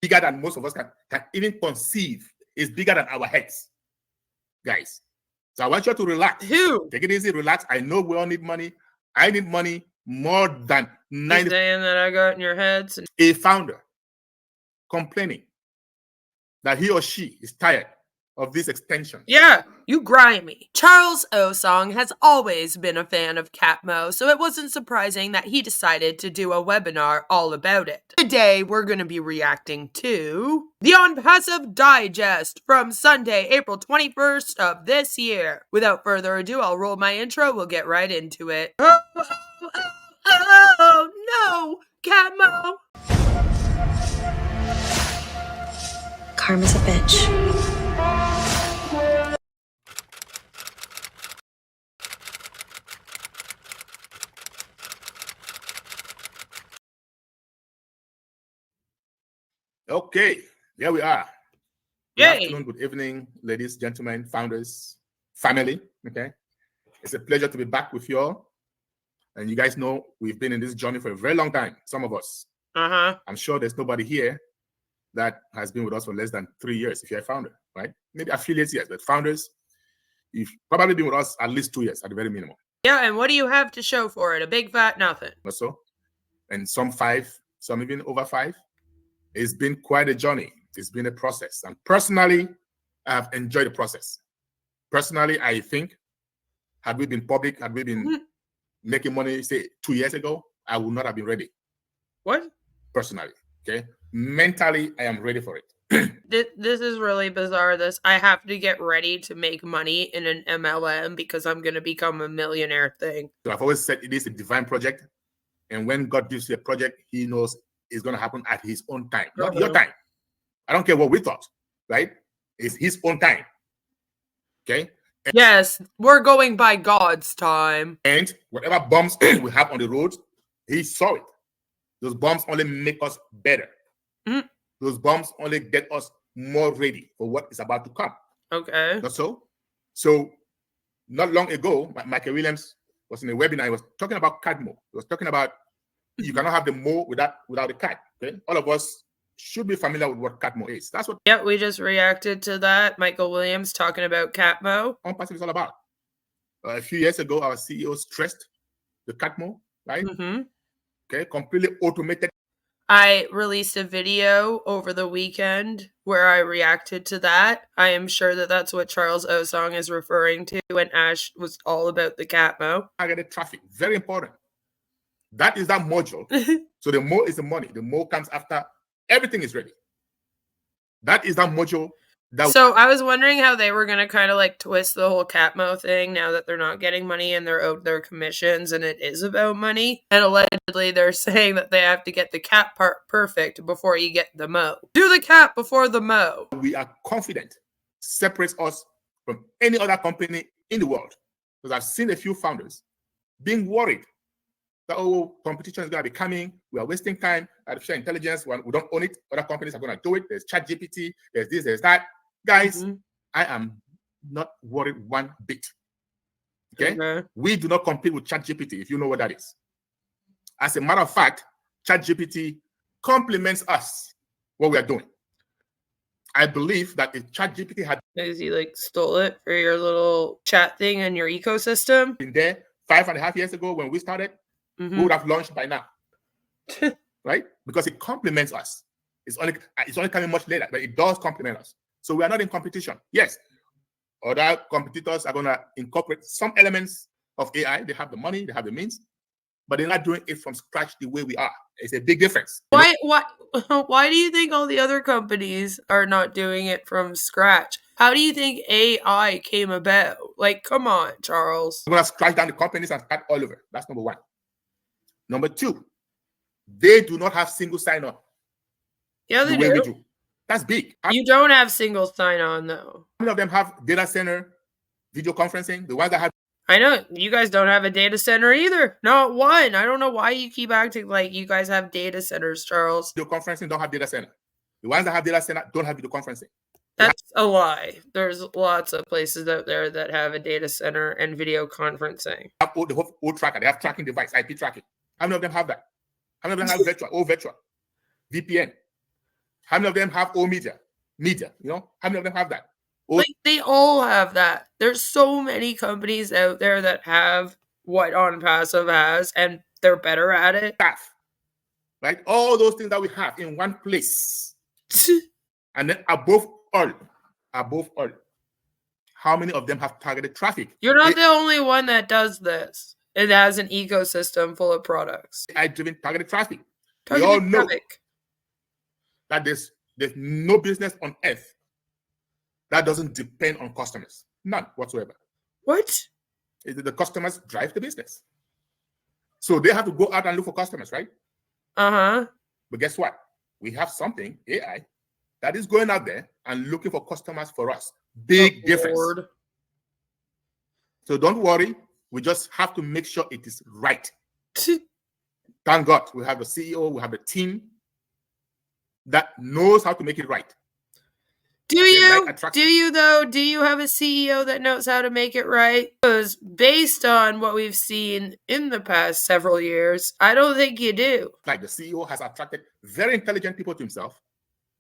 bigger than most of us can even conceive. It's bigger than our heads, guys. So I want you to relax. Take it easy, relax. I know we all need money. I need money more than 90. Saying that I got in your heads. A founder complaining that he or she is tired of this extension. Yeah, you grimy. Charles Osong has always been a fan of Catmo, so it wasn't surprising that he decided to do a webinar all about it. Today, we're going to be reacting to the Onpassive Digest from Sunday, April 21st of this year. Without further ado, I'll roll my intro. We'll get right into it. Oh no, Catmo! Karma's a bitch. Okay, there we are. Good Yay. afternoon, good evening, ladies, gentlemen, founders, family. Okay, it's a pleasure to be back with you all. And you guys know we've been in this journey for a very long time, some of us. I'm sure there's nobody here that has been with us for less than 3 years if you're a founder, right? Maybe affiliates, yes, but founders, you've probably been with us at least 2 years at the very minimum. Yeah, and what do you have to show for it? A big fat nothing. Or so. And some 5, some even over 5. It's been quite a journey. It's been a process. And personally, I have enjoyed the process. Personally, I think, had we been public, had we been making money, say, 2 years ago, I would not have been ready. What? Personally, okay? Mentally, I am ready for it. This is really bizarre. I have to get ready to make money in an MLM because I'm going to become a millionaire thing. So I've always said it is a divine project. And when God gives you a project, he knows it's going to happen at his own time, not your time. I don't care what we thought, right? It's his own time. Okay? And yes, we're going by God's time. And whatever bumps we have on the road, he saw it. Those bumps only make us better. Those bumps only get us more ready for what is about to come. Okay. Not so? So, not long ago, Michael Williams was in a webinar. He was talking about Catmo. He was talking about you cannot have the mo without the cat. Okay? All of us should be familiar with what Catmo is. That's what. Yeah, we just reacted to that. Michael Williams talking about Catmo. Onpassive is all about. A few years ago, our CEO stressed the Catmo, right? Okay, completely automated. I released a video over the weekend where I reacted to that. I am sure that that's what Charles Osong is referring to when Ash was all about the Catmo. Targeted traffic, very important. That is that module. So the more is the money. The more comes after everything is ready. That is that module. So I was wondering how they were going to kind of like twist the whole Catmo thing now that they're not getting money and they're out their commissions and it is about money. And allegedly they're saying that they have to get the cat part perfect before you get the mo. Do the cat before the mo. We are confident separates us from any other company in the world. Because I've seen a few founders being worried that, oh, competition is going to be coming. We are wasting time. Artificial intelligence, we don't own it. Other companies are going to do it. There's ChatGPT. There's this, there's that. Guys, I am not worried one bit. Okay? We do not compete with ChatGPT, if you know what that is. As a matter of fact, ChatGPT complements us, what we are doing. I believe that if ChatGPT had stole it for your little chat thing in your ecosystem, been there 5.5 years ago when we started, we would have launched by now. Right? Because it complements us. It's only coming much later, but it does complement us. So we are not in competition. Yes, other competitors are going to incorporate some elements of AI. They have the money, they have the means, but they're not doing it from scratch the way we are. It's a big difference. Why do you think all the other companies are not doing it from scratch? How do you think AI came about? Like, come on, Charles. We're going to scratch down the companies and start all over. That's number one. Number two, they do not have single sign-on. Yeah, they the way do. We do. That's big. You don't have single sign-on, though. How many of them have data center, video conferencing? The ones that have... I know. You guys don't have a data center either. Not one. I don't know why you keep acting like you guys have data centers, Charles. Video conferencing don't have data center. The ones that have data center don't have video conferencing. That's a lie. There's lots of places out there that have a data center and video conferencing. The whole tracker. They have tracking device, IP tracking. How many of them have that? How many of them have virtual? VPN. How many of them have O media? Media, how many of them have that? Like, they all have that. There's so many companies out there that have what Onpassive has, and they're better at it. Staff, right? All those things that we have in one place. And then above all, how many of them have targeted traffic? You're not the only one that does this. It has an ecosystem full of products. AI-driven targeted traffic. We all know that there's no business on earth that doesn't depend on customers. None whatsoever. What? The customers drive the business. So they have to go out and look for customers, right? Uh-huh. But guess what? We have something, AI, that is going out there and looking for customers for us. Big difference. Lord. So don't worry. We just have to make sure it is right. Thank God we have a CEO, we have a team that knows how to make it right. Do you though? Do you have a CEO that knows how to make it right? Because based on what we've seen in the past several years, I don't think you do. Like the CEO has attracted very intelligent people to himself,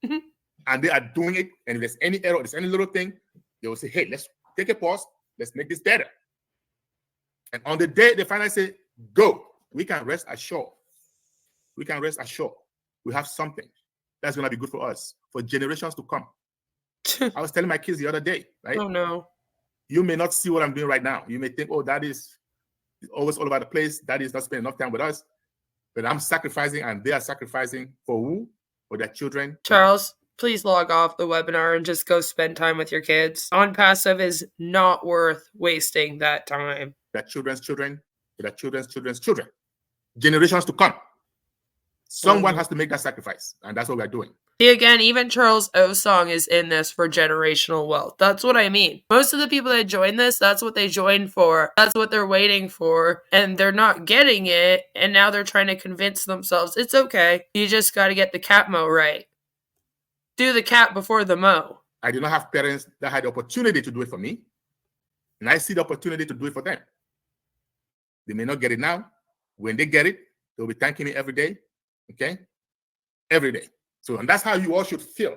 and they are doing it. And if there's any error, there's any little thing, they will say, hey, let's take a pause. Let's make this better. And on the day they finally say, go, we can rest assured. We can rest assured. We have something that's going to be good for us for generations to come. I was telling my kids the other day, right? Oh, no. You may not see what I'm doing right now. You may think, oh, that is always all over the place. That is not spending enough time with us. But I'm sacrificing, and they are sacrificing for who? For their children. Charles, please log off the webinar and just go spend time with your kids. Onpassive is not worth wasting that time. Their children's children, for their children's children's children. Generations to come. Someone has to make that sacrifice, and that's what we're doing. See, again, even Charles Osong is in this for generational wealth. That's what I mean. Most of the people that join this, that's what they joined for. That's what they're waiting for, and they're not getting it, and now they're trying to convince themselves it's okay. You just got to get the Catmo right. Do the cat before the mo. I did not have parents that had the opportunity to do it for me, and I see the opportunity to do it for them. They may not get it now. When they get it, they'll be thanking me every day. Okay? Every day. So, and that's how you all should feel.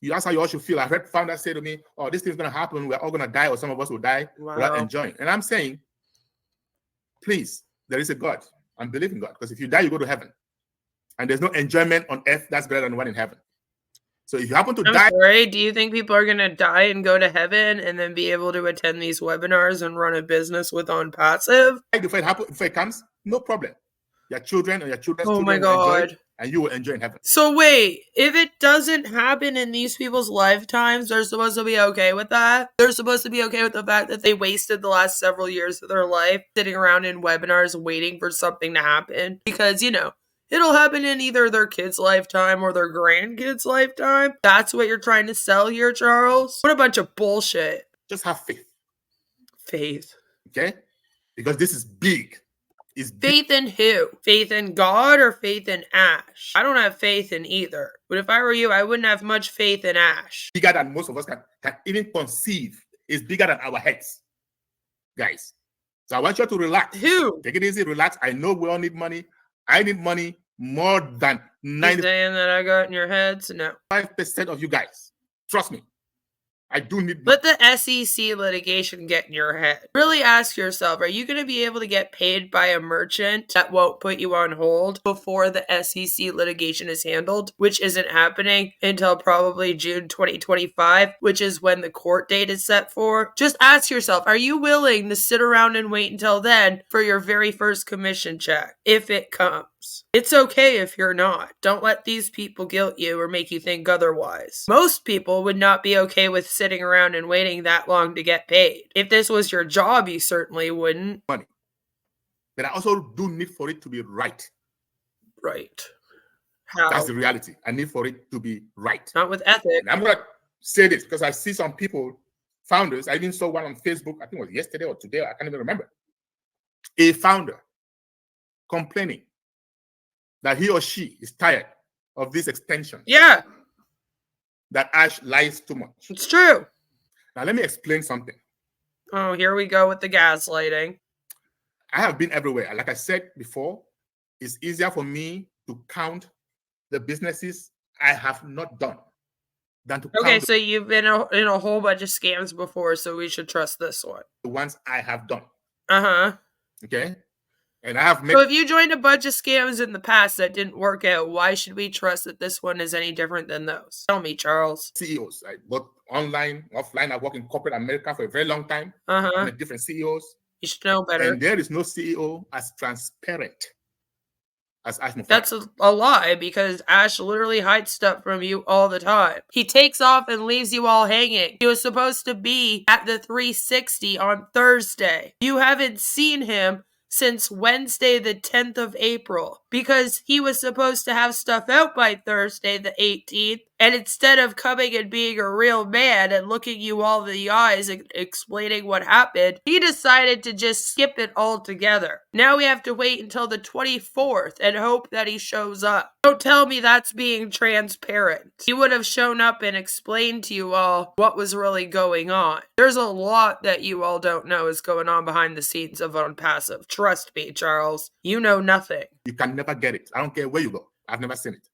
That's how you all should feel. I've heard founders say to me, oh, this thing's going to happen. We're all going to die, or some of us will die without enjoying. And I'm saying, please, there is a God. And believe in God. Because if you die, you go to heaven. And there's no enjoyment on earth that's better than the one in heaven. So if you happen to die... Sorry, do you think people are going to die and go to heaven and then be able to attend these webinars and run a business with Onpassive? If it comes, no problem. Your children or your children's children my God. Enjoy, and you will enjoy in heaven. So wait, if it doesn't happen in these people's lifetimes, they're supposed to be okay with that? They're supposed to be okay with the fact that they wasted the last several years of their life sitting around in webinars waiting for something to happen? Because, it'll happen in either their kid's lifetime or their grandkid's lifetime. That's what you're trying to sell here, Charles? What a bunch of bullshit. Just have faith. Faith. Okay? Because this is big. Faith in who? Faith in God or faith in Ash? I don't have faith in either. But if I were you, I wouldn't have much faith in Ash. Bigger than most of us can even conceive. It's bigger than our heads. Guys. So I want you to relax. Who? Take it easy, relax. I know we all need money. I need money more than 90%. Saying that I got in your heads? No. 5% of you guys. Trust me. I do need... Let the SEC litigation get in your head. Really ask yourself, are you going to be able to get paid by a merchant that won't put you on hold before the SEC litigation is handled, which isn't happening until probably June 2025, which is when the court date is set for? Just ask yourself, are you willing to sit around and wait until then for your very first commission check, if it comes? It's okay if you're not. Don't let these people guilt you or make you think otherwise. Most people would not be okay with sitting around and waiting that long to get paid. If this was your job, you certainly wouldn't. Money. But I also do need for it to be right. Right. How? That's the reality. I need for it to be right. Not with ethics. And I'm going to say this because I see some people, founders, I even saw one on Facebook, I think it was yesterday or today, I can't even remember. A founder complaining that he or she is tired of this extension. Yeah. That Ash lies too much. It's true. Now, let me explain something. Oh, here we go with the gaslighting. I have been everywhere. Like I said before, it's easier for me to count the businesses I have not done than to Okay, count so you've been in a whole bunch of scams before, so we should trust this one. the ones I have done. Uh-huh. Okay? And I have made So if you joined a bunch of scams in the past that didn't work out, why should we trust that this one is any different than those? Tell me, Charles. CEOs. I work online, offline. I work in corporate America for a very long time. Uh-huh. With different CEOs. You should know better. And there is no CEO as transparent as Ash Mufareh. That's a lie, because Ash literally hides stuff from you all the time. He takes off and leaves you all hanging. He was supposed to be at the 360 on Thursday. You haven't seen him since Wednesday the 10th of April, because he was supposed to have stuff out by Thursday the 18th, and instead of coming and being a real man and looking you all in the eyes and explaining what happened, he decided to just skip it altogether. Now we have to wait until the 24th and hope that he shows up. Don't tell me that's being transparent. He would have shown up and explained to you all what was really going on. There's a lot that you all don't know is going on behind the scenes of Onpassive. Trust me, Charles. You know nothing. You can never get it. I don't care where you go. I've never seen it.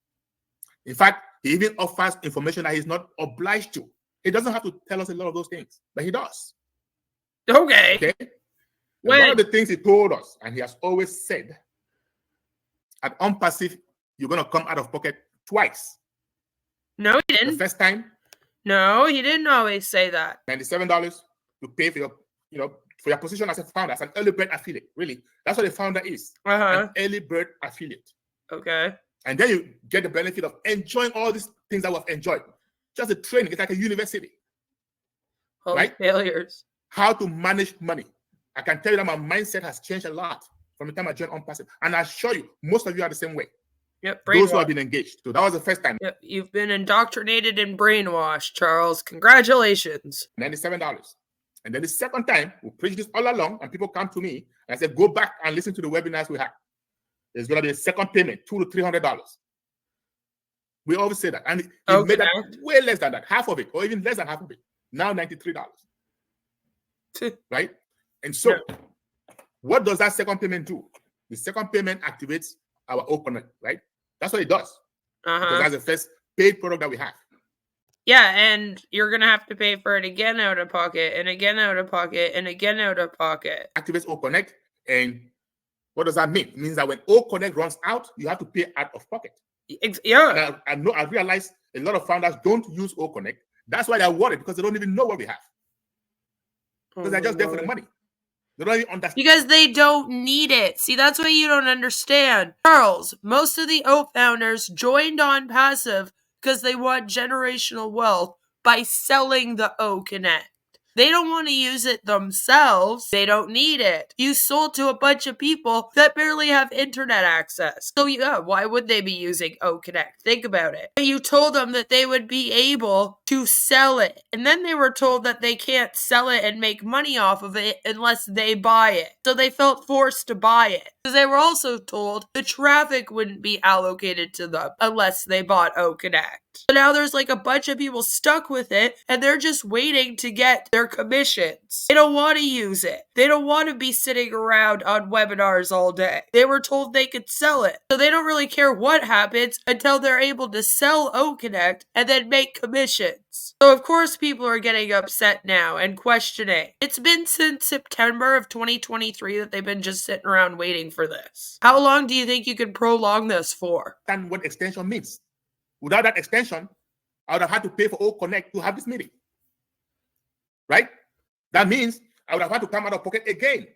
In fact, he even offers information that he's not obliged to. He doesn't have to tell us a lot of those things, but he does. Okay. Okay? One of the things he told us, and he has always said, at Onpassive, you're going to come out of pocket twice. No, he The didn't. first time, No, he didn't always say that. $97 to pay for your position as a founder, as an early bird affiliate. Really, that's what a founder is. Uh-huh. An early bird affiliate. Okay. And then you get the benefit of enjoying all these things that we've enjoyed. Just the training. It's like a university. Holy Right? failures. How to manage money. I can tell you that my mindset has changed a lot from the time I joined Onpassive. And I assure you, most of you are the same way. Yep, Those who have brainwashed. been engaged. So that was the first time. Yep, you've been indoctrinated and brainwashed, Charles. Congratulations. $97. And then the second time, we preach this all along, and people come to me and I say, go back and listen to the webinars we had. There's going to be a second payment, $200 to $300. We always say that. And he made that way less than that, half of it, or even less than half of it. Now $93. Right? And so, what does that second payment do? The second payment activates our OConnect, right? That's what it does. Because that's the first paid product that we have. Yeah, and you're going to have to pay for it again out of pocket, and again out of pocket, and again out of pocket. Activates OConnect, and what does that mean? It means that when OConnect runs out, you have to pay out of pocket. Yeah. And I realize a lot of founders don't use OConnect. That's why they're worried, because they don't even know what we have. Because they're just there for the money. They don't even understand. Because they don't need it. See, that's what you don't understand. Charles, most of the OAT founders joined Onpassive because they want generational wealth by selling the OConnect. They don't want to use it themselves. They don't need it. You sold to a bunch of people that barely have internet access. So yeah, why would they be using OConnect? Think about it. You told them that they would be able to sell it. And then they were told that they can't sell it and make money off of it unless they buy it. So they felt forced to buy it. Because they were also told the traffic wouldn't be allocated to them unless they bought OConnect. So now there's like a bunch of people stuck with it, and they're just waiting to get their commissions. They don't want to use it. They don't want to be sitting around on webinars all day. They were told they could sell it. So they don't really care what happens until they're able to sell OConnect and then make commissions. So of course people are getting upset now and questioning. It's been since September of 2023 that they've been just sitting around waiting for this. How long do you think you could prolong this for? And what extension means. Without that extension, I would have had to pay for OConnect to have this meeting. Right? That means I would have had to come out of pocket again.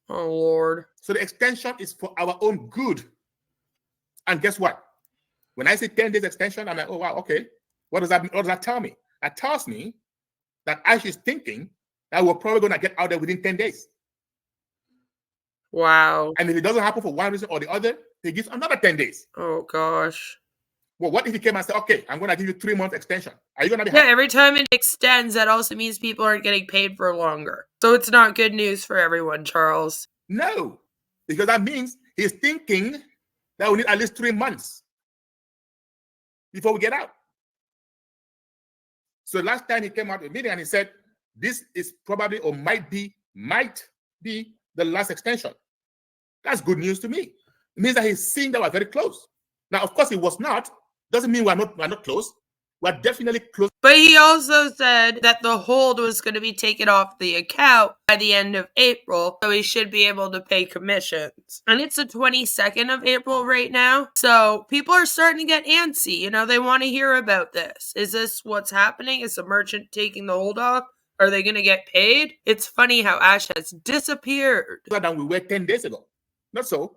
Oh, Lord. So the extension is for our own good. And guess what? When I say 10 days extension, I'm like, oh, wow, okay. What does that tell me? That tells me that Ash is thinking that we're probably going to get out there within 10 days. Wow. And if it doesn't happen for one reason or the other, he gives another 10 days. Oh, gosh. Well, what if he came and said, okay, I'm going to give you 3 months extension? Are you going to be happy? Yeah, every time it extends, that also means people aren't getting paid for longer. So it's not good news for everyone, Charles. No, because that means he's thinking that we need at least 3 months before we get out. So last time he came out with a meeting and he said, this is probably or might be the last extension. That's good news to me. It means that he's seeing that we're very close. Now, of course, it was not, Doesn't mean we're not close. We're definitely close. But he also said that the hold was going to be taken off the account by the end of April, so he should be able to pay commissions. And it's the 22nd of April right now, so people are starting to get antsy. You know, they want to hear about this. Is this what's happening? Is the merchant taking the hold off? Are they going to get paid? It's funny how Ash has disappeared. Than we were 10 days ago. Not so.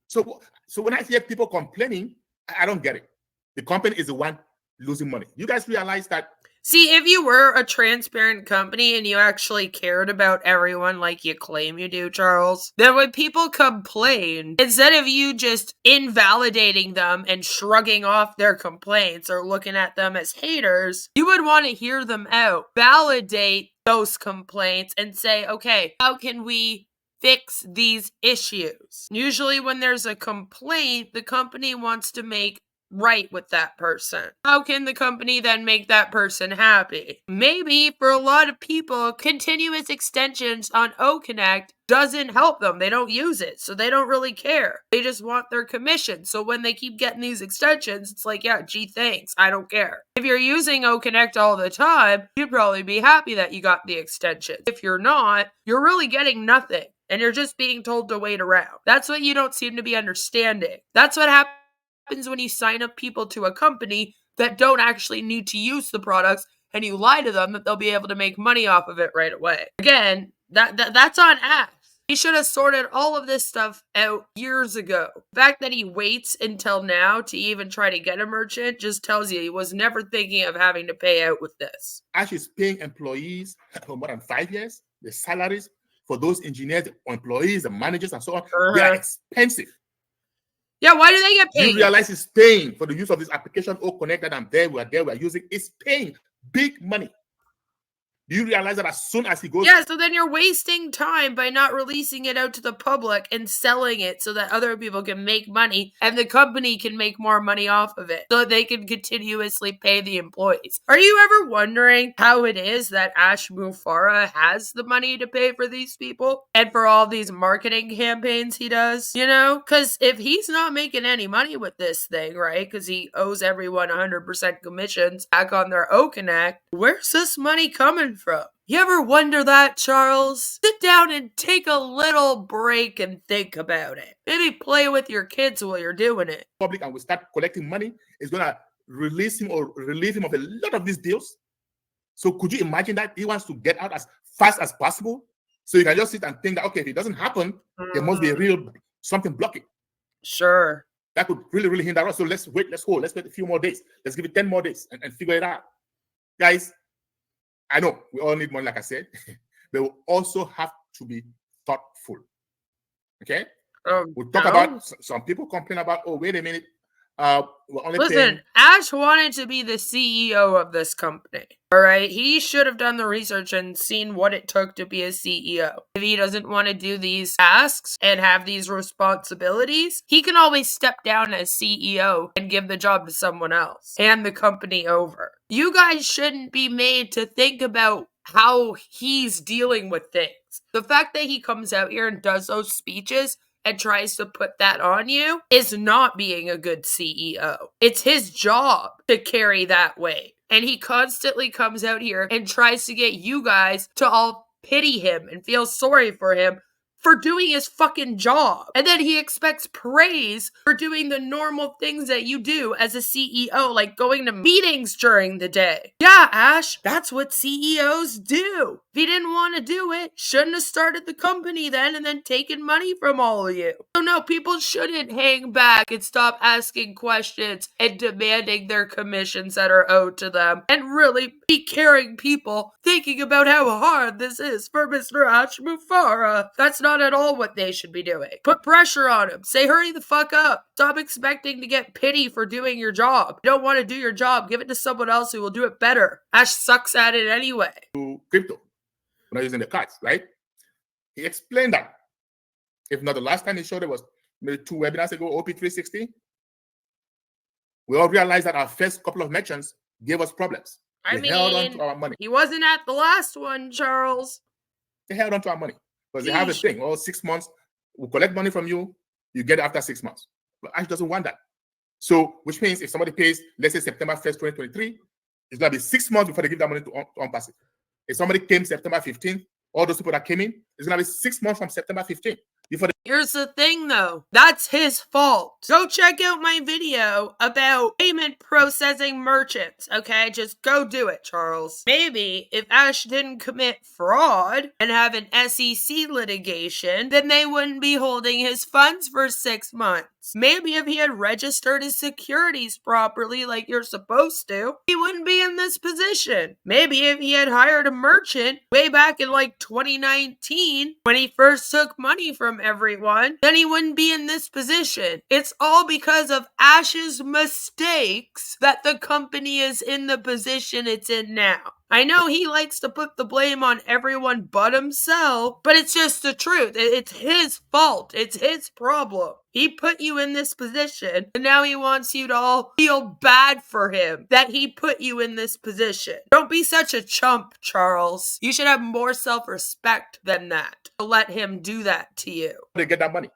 So when I hear people complaining, I don't get it. The company is the one losing money. You guys realize that? See, if you were a transparent company and you actually cared about everyone like you claim you do, Charles, then when people complain, instead of you just invalidating them and shrugging off their complaints or looking at them as haters, you would want to hear them out, validate those complaints, and say, okay, how can we fix these issues? Usually when there's a complaint, the company wants to make right with that person. How can the company then make that person happy? Maybe for a lot of people, continuous extensions on OConnect doesn't help them. They don't use it, so they don't really care. They just want their commission. So when they keep getting these extensions, it's like, yeah, gee, thanks. I don't care. If you're using OConnect all the time, you'd probably be happy that you got the extension. If you're not, you're really getting nothing, and you're just being told to wait around. That's what you don't seem to be understanding. That's what happens when you sign up people to a company that don't actually need to use the products, and you lie to them that they'll be able to make money off of it right away. Again, that's on Ash. He should have sorted all of this stuff out years ago. The fact that he waits until now to even try to get a merchant just tells you he was never thinking of having to pay out with this. Ash is paying employees for more than 5 years. The salaries for those engineers, the employees, the managers, and so on, they are expensive. Yeah, why do they get paid? You realize he's paying for the use of this application, Connect, that we're using. It's paying big money. Do you realize that as soon as he goes... Yeah, so then you're wasting time by not releasing it out to the public and selling it so that other people can make money and the company can make more money off of it so they can continuously pay the employees. Are you ever wondering how it is that Ash Mufareh has the money to pay for these people and for all these marketing campaigns he does? You know, because if he's not making any money with this thing, right, because he owes everyone 100% commissions back on their OConnect, where's this money coming from? You ever wonder that, Charles? Sit down and take a little break and think about it. Maybe play with your kids while you're doing it. Public and we start collecting money, it's going to release him or relieve him of a lot of these deals. So could you imagine that he wants to get out as fast as possible? So you can just sit and think that, okay, if it doesn't happen, there must be a real something blocking. Sure. That could really, really hinder us. So let's wait a few more days. Let's give it 10 more days and figure it out. Guys, I know we all need money, like I said, but we also have to be thoughtful. Okay? We'll talk about some people complain about, oh, wait a minute. We're only paying... Ash wanted to be the CEO of this company. All right? He should have done the research and seen what it took to be a CEO. If he doesn't want to do these tasks and have these responsibilities, he can always step down as CEO and give the job to someone else. Hand the company over. You guys shouldn't be made to think about how he's dealing with things. The fact that he comes out here and does those speeches and tries to put that on you is not being a good CEO. It's his job to carry that weight. And he constantly comes out here and tries to get you guys to all pity him and feel sorry for him for doing his fucking job. And then he expects praise for doing the normal things that you do as a CEO, like going to meetings during the day. Yeah, Ash, that's what CEOs do. If he didn't want to do it, shouldn't have started the company then and then taken money from all of you. So no, people shouldn't hang back and stop asking questions and demanding their commissions that are owed to them and really be caring people thinking about how hard this is for Mr. Ash Mufareh. That's not at all what they should be doing. Put pressure on him. Say, hurry the fuck up. Stop expecting to get pity for doing your job. You don't want to do your job. Give it to someone else who will do it better. Ash sucks at it anyway. Crypto. We're not using the cards, right? He explained that. If not the last time he showed it was maybe 2 webinars ago, OP360. We all realized that our first couple of merchants gave us problems. They held on to our money. He wasn't at the last one, Charles. They held on to our money. Because they have a thing, 6 months, we'll collect money from you, you get it after 6 months. But Ash doesn't want that. So, which means if somebody pays, let's say September 1st, 2023, it's going to be 6 months before they give that money to Onpassive. If somebody came September 15th, all those people that came in, it's going to be 6 months from September 15th before they. Here's the thing though, that's his fault. Go check out my video about payment processing merchants, okay? Just go do it, Charles. Maybe if Ash didn't commit fraud and have an SEC litigation, then they wouldn't be holding his funds for 6 months. Maybe if he had registered his securities properly like you're supposed to, he wouldn't be in this position. Maybe if he had hired a merchant way back in like 2019 when he first took money from everyone, then he wouldn't be in this position. It's all because of Ash's mistakes that the company is in the position it's in now. I know he likes to put the blame on everyone but himself, but it's just the truth. It's his fault. It's his problem. He put you in this position, and now he wants you to all feel bad for him that he put you in this position. Don't be such a chump, Charles. You should have more self-respect than that to let him do that to you. They get that money,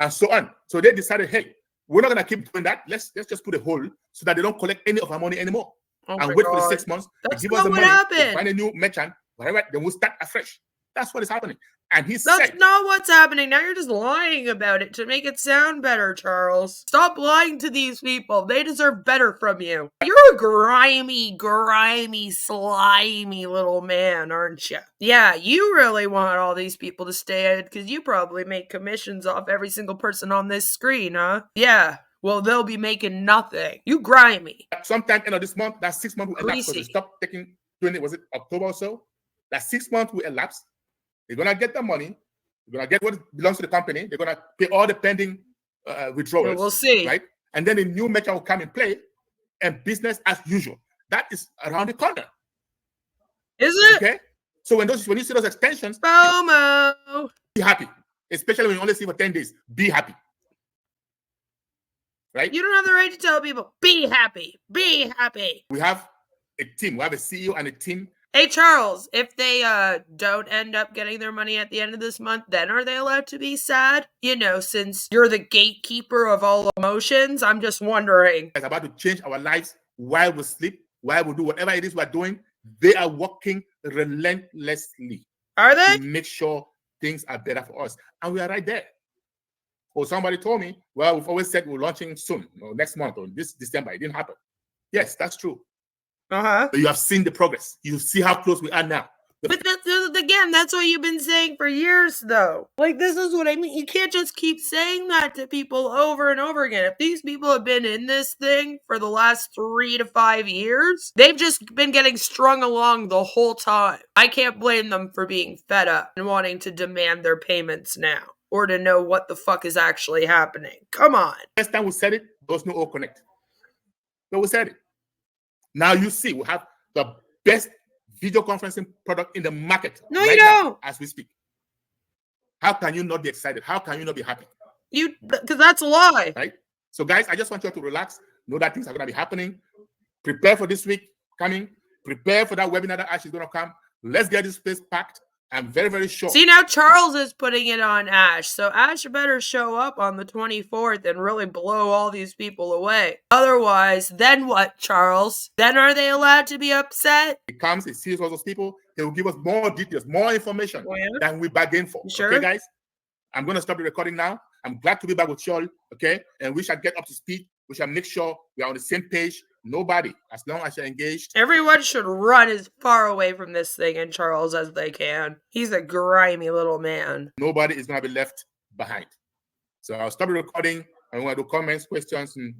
and so on. So they decided, hey, we're not going to keep doing that. Let's just put a hold so that they don't collect any of our money anymore. Oh and wait for the 6 months. That's give us the not what money. happened. Find a new merchant, whatever. Then we'll start afresh. That's what is happening. And he That's said, not what's happening. Now you're just lying about it to make it sound better, Charles. Stop lying to these people. They deserve better from you. You're a grimy, slimy little man, aren't you? Yeah, you really want all these people to stay because you probably make commissions off every single person on this screen, huh? Yeah. Well, they'll be making nothing. You grimy. sometime end of this month, that 6 months will elapse. Greasy. So they stop taking 20, was it October or so? That 6 months will elapse. They're going to get the money. They're going to get what belongs to the company. They're going to pay all the pending withdrawals. Well, we'll see. Right? And then the new merchant will come in play and business as usual. That is around the corner. Is it? Okay? So when you see those extensions, FOMO. be happy. Especially when you only see for 10 days. Be happy. Right? You don't have the right to tell people, be happy. Be happy. We have a team. We have a CEO and a team. Hey, Charles, if they don't end up getting their money at the end of this month, then are they allowed to be sad? You know, since you're the gatekeeper of all emotions, I'm just wondering. It's about to change our lives while we sleep, while we do whatever it is we're doing. They are working relentlessly. Are they? To make sure things are better for us. And we are right there. Or somebody told me, well, we've always said we're launching soon, or next month, or this December. It didn't happen. Yes, that's true. Uh-huh. But you have seen the progress. You see how close we are now. But that's what you've been saying for years, though. Like, this is what I mean. You can't just keep saying that to people over and over again. If these people have been in this thing for the last 3 to 5 years, they've just been getting strung along the whole time. I can't blame them for being fed up and wanting to demand their payments now, or to know what the fuck is actually happening. Come on. Last time we said it, there was no all connect. But we said it. Now you see, we have the best video conferencing product in the market. No, right you now, don't. as we speak. How can you not be excited? How can you not be happy? Because that's a lie. Right? So, guys, I just want you to relax. Know that things are going to be happening. Prepare for this week coming. Prepare for that webinar that Ash is going to come. Let's get this place packed. I'm very, very sure. See, now Charles is putting it on Ash, so Ash better show up on the 24th and really blow all these people away. Otherwise, then what, Charles? Then are they allowed to be upset? He comes, he sees all those people, he will give us more details, more information than we bargained for. Sure. Okay, guys? I'm going to stop the recording now. I'm glad to be back with you all, okay? And we shall get up to speed. We shall make sure we are on the same page. Nobody, as long as you're engaged. Everyone should run as far away from this thing and Charles as they can. He's a grimy little man. Nobody is going to be left behind. So I'll stop the recording. I'm going to do comments, questions, and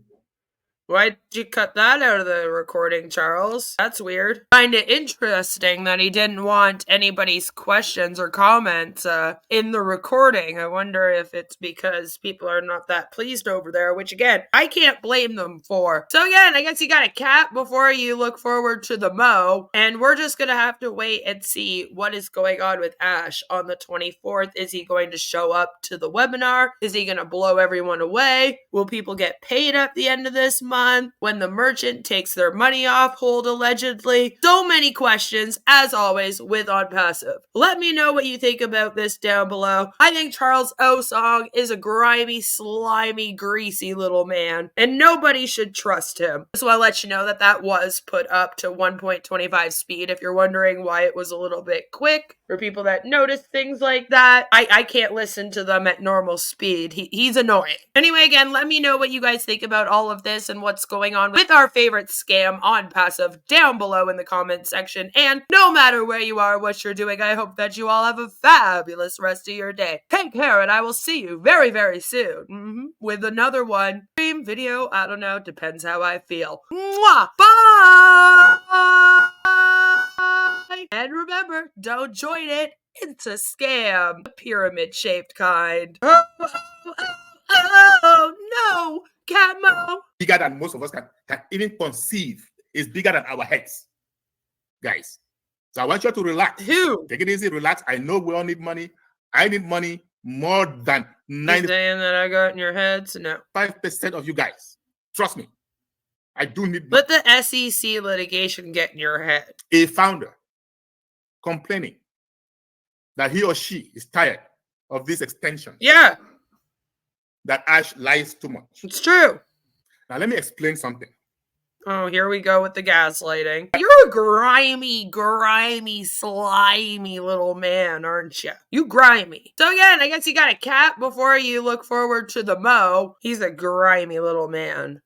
Why'd you cut that out of the recording, Charles? That's weird. Find it interesting that he didn't want anybody's questions or comments in the recording. I wonder if it's because people are not that pleased over there, which again, I can't blame them for. So again, I guess you got a cat before you look forward to the mo, and we're just gonna have to wait and see what is going on with Ash on the 24th. Is he going to show up to the webinar? Is he gonna blow everyone away? Will people get paid at the end of this month? month, when the merchant takes their money off hold allegedly. So many questions, as always, with Onpassive. Let me know what you think about this down below. I think Charles Osong is a grimy, slimy, greasy little man, and nobody should trust him. So I'll let you know that that was put up to 1.25 speed if you're wondering why it was a little bit quick. For people that notice things like that, I can't listen to them at normal speed. He's annoying. Anyway, again, let me know what you guys think about all of this and what's going on with our favorite scam Onpassive down below in the comments section. And no matter where you are, what you're doing, I hope that you all have a fabulous rest of your day. Take care, and I will see you very, very soon with another one. Stream, video, I don't know, depends how I feel. Mwah! Bye! And remember, don't join it. It's a scam. The pyramid-shaped kind. Oh, no! Catmo! Bigger than most of us can even conceive. Is bigger than our heads. Guys. So I want you to relax. Who? Take it easy, relax. I know we all need money. I need money more than 95% saying that I got in your heads? No. of you guys. Trust me. I do need money. Let the SEC litigation get in your head. A founder complaining that he or she is tired of this extension. Yeah, That Ash lies too much. it's true. Now let me explain something. Oh, here we go with the gaslighting. You're a grimy, slimy little man, aren't you? You grimy. So again, I guess you got a cat before you look forward to the mo. He's a grimy little man.